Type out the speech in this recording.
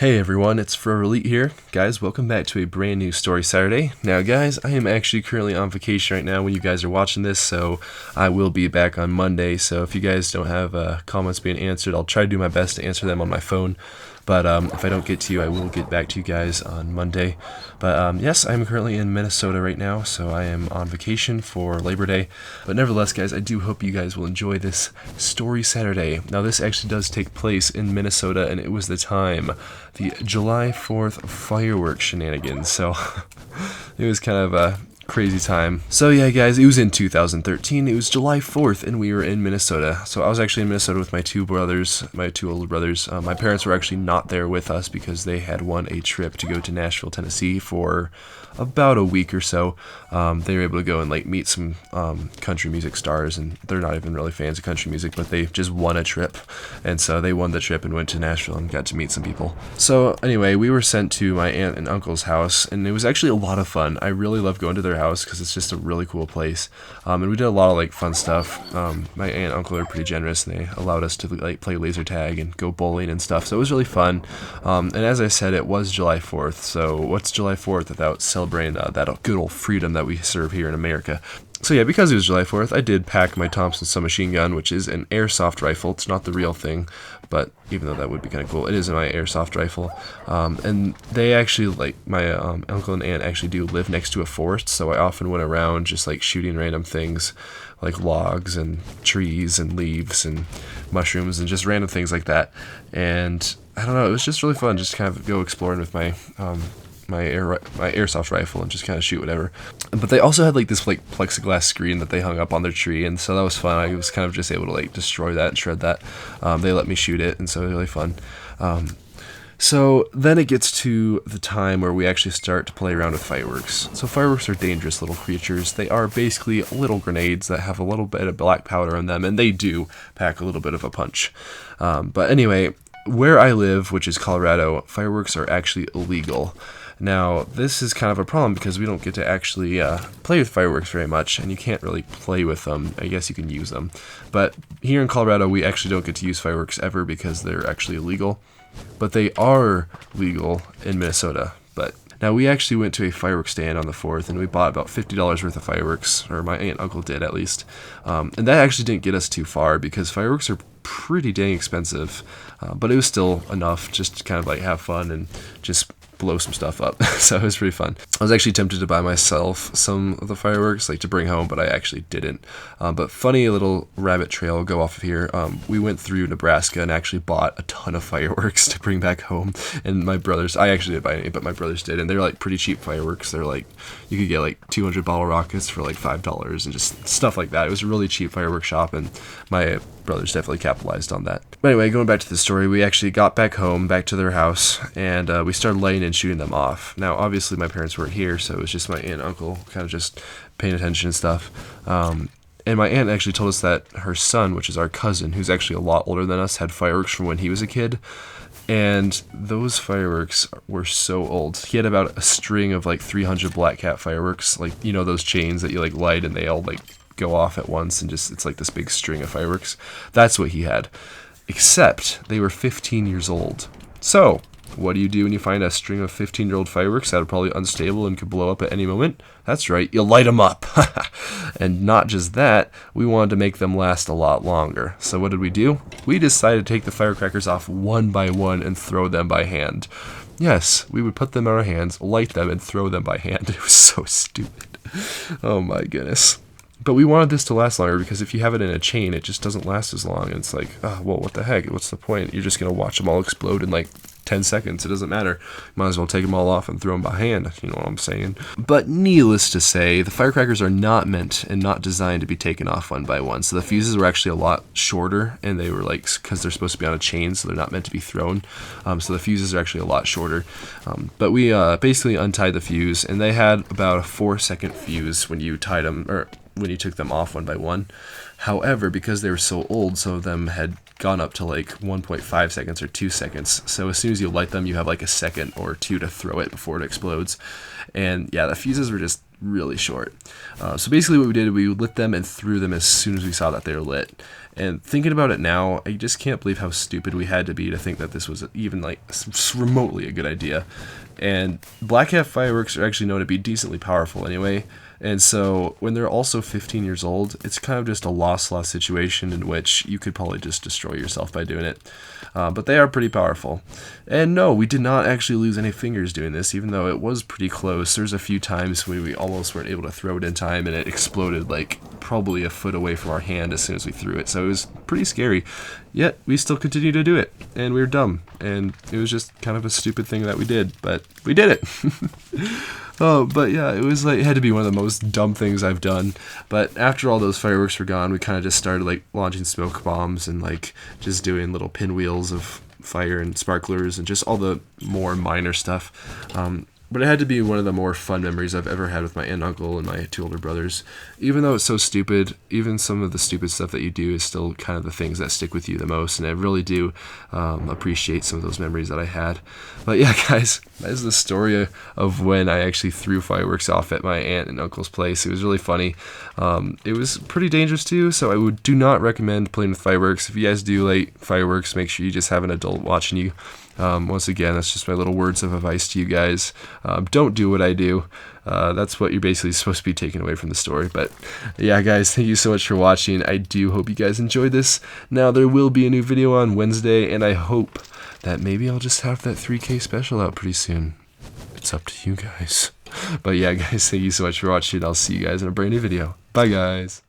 Hey everyone, it's ForeverElite here. Guys, welcome back to a brand new Story Saturday. Now guys, I am actually currently on vacation right now when you guys are watching this, so I will be back on Monday. So if you guys don't have comments being answered, I'll try to do my best to answer them on my phone. But if I don't get to you, I will get back to you guys on Monday. But yes, I'm currently in Minnesota right now, so I am on vacation for Labor Day. But nevertheless, guys, I do hope you guys will enjoy this Story Saturday. Now, this actually does take place in Minnesota, and it was the July 4th fireworks shenanigans. So it was kind of a crazy time. So yeah, guys, it was in 2013. It was July 4th, and we were in Minnesota. So I was actually in Minnesota with my two older brothers. My parents were actually not there with us because they had won a trip to go to Nashville, Tennessee for about a week or so. They were able to go and meet some country music stars, and they're not even really fans of country music, but they just won a trip, and so they won the trip and went to Nashville and got to meet some people. So anyway, we were sent to my aunt and uncle's house, and it was actually a lot of fun. I really love going to their house because it's just a really cool place, and we did a lot of fun stuff. My aunt and uncle are pretty generous, and they allowed us to play laser tag and go bowling and stuff, so it was really fun. And as I said, it was July 4th, so what's July 4th without celebrating that good old freedom that we serve here in America? So yeah, because it was July 4th, I did pack my Thompson submachine gun, which is an airsoft rifle. It's not the real thing, but even though that would be kind of cool, it is my airsoft rifle. And they actually, my uncle and aunt actually do live next to a forest, so I often went around just shooting random things, like logs and trees and leaves and mushrooms and just random things like that. And I don't know, it was just really fun, just kind of go exploring with my airsoft rifle and just kind of shoot whatever. But they also had this plexiglass screen that they hung up on their tree, and so that was fun. I was kind of just able to destroy that and shred that. They let me shoot it, and so it was really fun. So then it gets to the time where we actually start to play around with fireworks. So fireworks are dangerous little creatures. They are basically little grenades that have a little bit of black powder in them, and they do pack a little bit of a punch. But anyway, where I live, which is Colorado, fireworks are actually illegal. Now, this is kind of a problem because we don't get to actually play with fireworks very much, and you can't really play with them. I guess you can use them. But here in Colorado, we actually don't get to use fireworks ever because they're actually illegal. But they are legal in Minnesota. But now, we actually went to a fireworks stand on the 4th, and we bought about $50 worth of fireworks, or my aunt and uncle did at least. And that actually didn't get us too far because fireworks are pretty dang expensive. But it was still enough just to kind of have fun and just blow some stuff up. So it was pretty fun. I was actually tempted to buy myself some of the fireworks to bring home, but I actually didn't. But funny little rabbit trail go off of here. We went through Nebraska and actually bought a ton of fireworks to bring back home. And my brothers, I actually didn't buy any, but my brothers did, and they're pretty cheap fireworks. They're you could get 200 bottle rockets for $5 and just stuff like that. It was a really cheap fireworks shop, and my brothers definitely capitalized on that. But anyway, going back to the story, we actually got back home, back to their house, and we started laying and shooting them off. Now, obviously, my parents weren't here, so it was just my aunt and uncle kind of just paying attention and stuff. And my aunt actually told us that her son, which is our cousin, who's actually a lot older than us, had fireworks from when he was a kid. And those fireworks were so old. He had about a string of 300 Black Cat fireworks, those chains that you light and they all go off at once, and just it's this big string of fireworks. That's what he had, except they were 15 years old. So what do you do when you find a string of 15-year-old fireworks that are probably unstable and could blow up at any moment? That's right, you light them up. And not just that, we wanted to make them last a lot longer. So what did we do? We decided to take the firecrackers off one by one and throw them by hand. Yes, we would put them in our hands, light them, and throw them by hand. It was so stupid. Oh my goodness. But we wanted this to last longer because if you have it in a chain, it just doesn't last as long. And it's well, what the heck? What's the point? You're just going to watch them all explode in 10 seconds. It doesn't matter. Might as well take them all off and throw them by hand. You know what I'm saying? But needless to say, the firecrackers are not meant and not designed to be taken off one by one. So the fuses were actually a lot shorter, and they were because they're supposed to be on a chain, so they're not meant to be thrown. So the fuses are actually a lot shorter. But we basically untied the fuse, and they had about a 4-second fuse when you tied them, or when you took them off one by one. However, because they were so old, some of them had gone up to 1.5 seconds or 2 seconds. So as soon as you light them, you have a second or two to throw it before it explodes. And yeah, the fuses were just really short. So basically what we did, we lit them and threw them as soon as we saw that they were lit. And thinking about it now, I just can't believe how stupid we had to be to think that this was even like remotely a good idea. And black hat fireworks are actually known to be decently powerful anyway. And so when they're also 15 years old, it's kind of just a lost situation in which you could probably just destroy yourself by doing it. But they are pretty powerful. And no, we did not actually lose any fingers doing this, even though it was pretty close. There's a few times when we almost weren't able to throw it in time, and it exploded like probably a foot away from our hand as soon as we threw it. So it was pretty scary. Yet we still continued to do it, and we were dumb. And it was just kind of a stupid thing that we did, but we did it. Oh, but yeah, it had to be one of the most dumb things I've done. But after all those fireworks were gone, we kind of just started like launching smoke bombs and like just doing little pinwheels of fire and sparklers and just all the more minor stuff. But it had to be one of the more fun memories I've ever had with my aunt and uncle and my 2 older brothers. Even though it's so stupid, even some of the stupid stuff that you do is still kind of the things that stick with you the most. And I really do appreciate some of those memories that I had. But yeah, guys, that is the story of when I actually threw fireworks off at my aunt and uncle's place. It was really funny. It was pretty dangerous too, so I do not recommend playing with fireworks. If you guys do like fireworks, make sure you just have an adult watching you. Once again, that's just my little words of advice to you guys. Don't do what I do. That's what you're basically supposed to be taking away from the story. But yeah, guys, thank you so much for watching. I do hope you guys enjoyed this. Now, there will be a new video on Wednesday, and I hope that maybe I'll just have that 3K special out pretty soon. It's up to you guys. But yeah, guys, thank you so much for watching. I'll see you guys in a brand new video. Bye, guys.